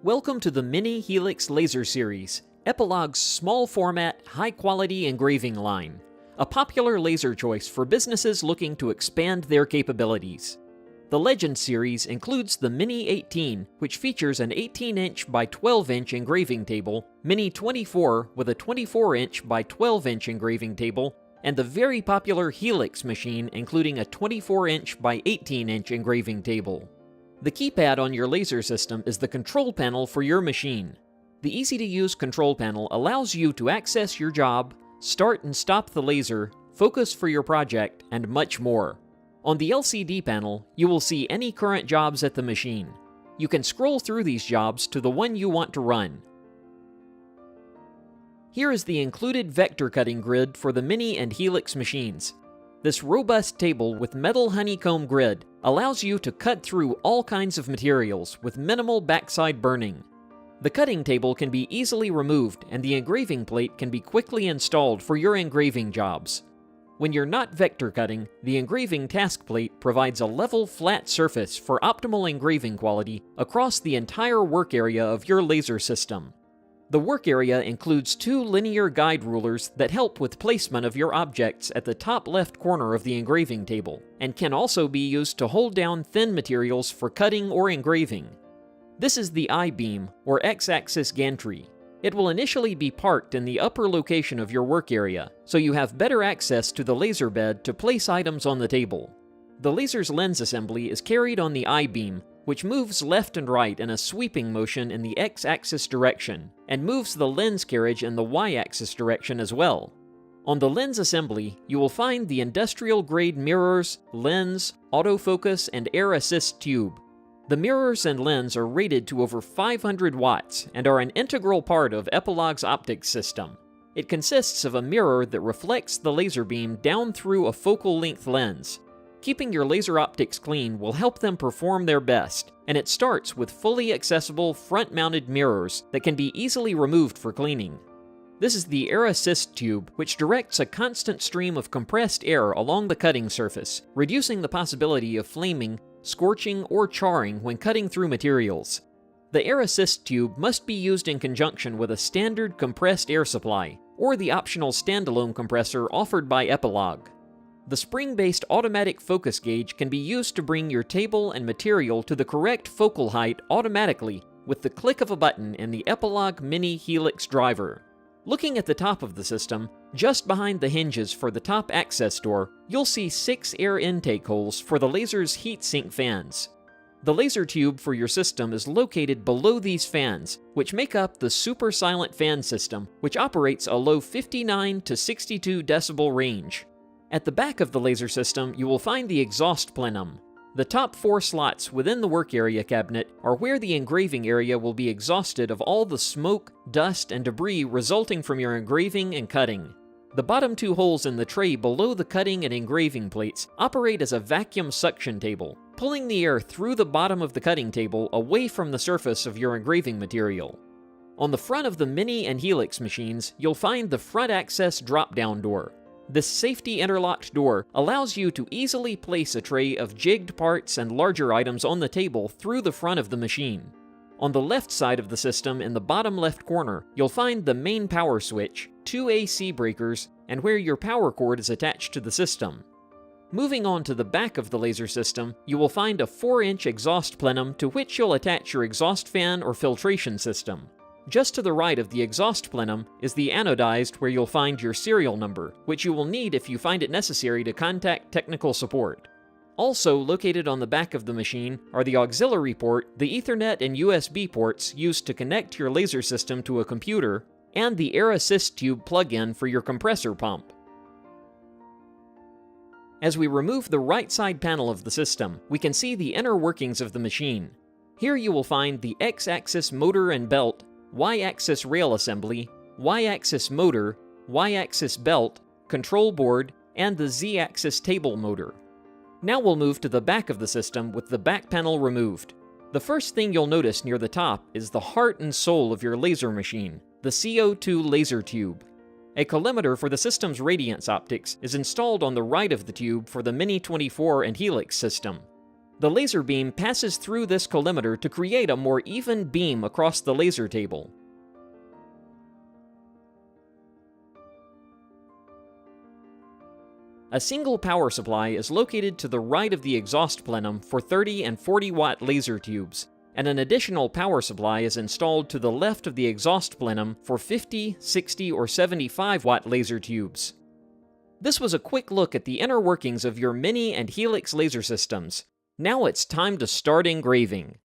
Welcome to the Mini Helix Laser Series, Epilog's small format, high quality engraving line, a popular laser choice for businesses looking to expand their capabilities. The Legend series includes the Mini 18, which features an 18-inch by 12-inch engraving table, Mini 24 with a 24-inch by 12-inch engraving table, and the very popular Helix machine including a 24-inch by 18-inch engraving table. The keypad on your laser system is the control panel for your machine. The easy-to-use control panel allows you to access your job, start and stop the laser, focus for your project, and much more. On the LCD panel, you will see any current jobs at the machine. You can scroll through these jobs to the one you want to run. Here is the included vector cutting grid for the Mini and Helix machines. This robust table with metal honeycomb grid allows you to cut through all kinds of materials with minimal backside burning. The cutting table can be easily removed and the engraving plate can be quickly installed for your engraving jobs. When you're not vector cutting, the engraving task plate provides a level, flat surface for optimal engraving quality across the entire work area of your laser system. The work area includes two linear guide rulers that help with placement of your objects at the top left corner of the engraving table, and can also be used to hold down thin materials for cutting or engraving. This is the I-beam, or X-axis gantry. It will initially be parked in the upper location of your work area, so you have better access to the laser bed to place items on the table. The laser's lens assembly is carried on the I-beam, which moves left and right in a sweeping motion in the X-axis direction, and moves the lens carriage in the Y-axis direction as well. On the lens assembly, you will find the industrial-grade mirrors, lens, autofocus, and air assist tube. The mirrors and lens are rated to over 500 watts and are an integral part of Epilog's optics system. It consists of a mirror that reflects the laser beam down through a focal-length lens. Keeping your laser optics clean will help them perform their best, and it starts with fully accessible front-mounted mirrors that can be easily removed for cleaning. This is the air assist tube, which directs a constant stream of compressed air along the cutting surface, reducing the possibility of flaming, scorching, or charring when cutting through materials. The air assist tube must be used in conjunction with a standard compressed air supply, or the optional standalone compressor offered by Epilog. The spring-based automatic focus gauge can be used to bring your table and material to the correct focal height automatically with the click of a button in the Epilog Mini Helix driver. Looking at the top of the system, just behind the hinges for the top access door, you'll see 6 air intake holes for the laser's heatsink fans. The laser tube for your system is located below these fans, which make up the super silent fan system, which operates a low 59 to 62 decibel range. At the back of the laser system, you will find the exhaust plenum. The top 4 slots within the work area cabinet are where the engraving area will be exhausted of all the smoke, dust, and debris resulting from your engraving and cutting. The bottom 2 holes in the tray below the cutting and engraving plates operate as a vacuum suction table, pulling the air through the bottom of the cutting table away from the surface of your engraving material. On the front of the Mini and Helix machines, you'll find the front access drop-down door. This safety interlocked door allows you to easily place a tray of jigged parts and larger items on the table through the front of the machine. On the left side of the system in the bottom left corner, you'll find the main power switch, 2 AC breakers, and where your power cord is attached to the system. Moving on to the back of the laser system, you will find a 4-inch exhaust plenum to which you'll attach your exhaust fan or filtration system. Just to the right of the exhaust plenum is the anodized where you'll find your serial number, which you will need if you find it necessary to contact technical support. Also located on the back of the machine are the auxiliary port, the Ethernet and USB ports used to connect your laser system to a computer, and the air assist tube plug-in for your compressor pump. As we remove the right side panel of the system, we can see the inner workings of the machine. Here you will find the X-axis motor and belt, Y-axis rail assembly, Y-axis motor, Y-axis belt, control board, and the Z-axis table motor. Now we'll move to the back of the system with the back panel removed. The first thing you'll notice near the top is the heart and soul of your laser machine, the CO2 laser tube. A collimator for the system's radiance optics is installed on the right of the tube for the Mini 24 and Helix system. The laser beam passes through this collimator to create a more even beam across the laser table. A single power supply is located to the right of the exhaust plenum for 30 and 40 watt laser tubes, and an additional power supply is installed to the left of the exhaust plenum for 50, 60, or 75 watt laser tubes. This was a quick look at the inner workings of your Mini and Helix laser systems. Now it's time to start engraving.